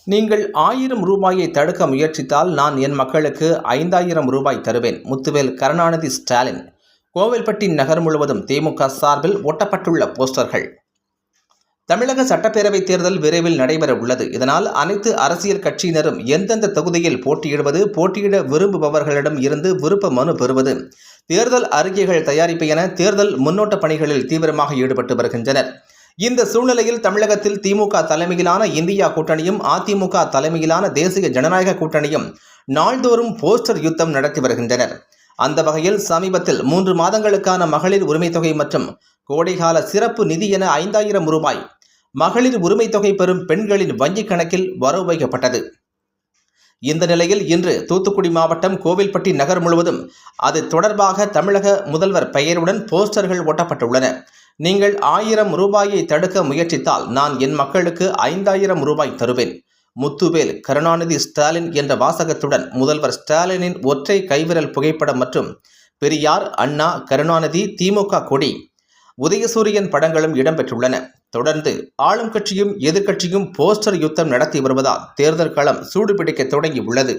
நீங்கள் 1000 ரூபாயை தடுக்க முயற்சித்தால் நான் என் மக்களுக்கு 5000 ரூபாய் தருவேன். முத்துவேல் கருணாநிதி ஸ்டாலின். கோவில்பட்டி நகர் முழுவதும் திமுக சார்பில் ஒட்டப்பட்டுள்ள போஸ்டர்கள். தமிழக சட்டப்பேரவை தேர்தல் விரைவில் நடைபெற உள்ளது. இதனால் அனைத்து அரசியல் கட்சியினரும் எந்தெந்த தொகுதியில் போட்டியிடுவது, போட்டியிட விரும்புபவர்களிடம் இருந்து விருப்ப மனு பெறுவது, தேர்தல் அறிக்கைகள் தயாரிப்பு என தேர்தல் முன்னோட்ட பணிகளில் தீவிரமாக ஈடுபட்டு வருகின்றனர். இந்த சூழ்நிலையில் தமிழகத்தில் திமுக தலைமையிலான இந்தியா கூட்டணியும் அதிமுக தலைமையிலான தேசிய ஜனநாயக கூட்டணியும் நாள்தோறும் போஸ்டர் யுத்தம் நடத்தி வருகின்றனர். அந்த வகையில் சமீபத்தில் 3 மாதங்களுக்கான மகளிர் உரிமை தொகை மற்றும் கோடைகால சிறப்பு நிதி என 5000 ரூபாய் மகளிர் உரிமை தொகை பெறும் பெண்களின் வங்கிக் கணக்கில் வரவு வைக்கப்பட்டது. இந்த நிலையில் இன்று தூத்துக்குடி மாவட்டம் கோவில்பட்டி நகர் முழுவதும் அது தொடர்பாக தமிழக முதல்வர் பெயருடன் போஸ்டர்கள் ஒட்டப்பட்டுள்ளன. நீங்கள் 1000 ரூபாயை தடுக்க முயற்சித்தால் நான் என் மக்களுக்கு 5000 ரூபாய் தருவேன். முத்துவேல் கருணாநிதி ஸ்டாலின் என்ற வாசகத்துடன் முதல்வர் ஸ்டாலினின் ஒற்றை கைவிரல் புகைப்படம் மற்றும் பெரியார், அண்ணா, கருணாநிதி, திமுக கொடி, உதயசூரியன் படங்களும் இடம்பெற்றுள்ளன. தொடர்ந்து ஆளும் கட்சியும் எதிர்க்கட்சியும் போஸ்டர் யுத்தம் நடத்தி வருவதால் தேர்தல் களம் சூடுபிடிக்க தொடங்கி உள்ளது.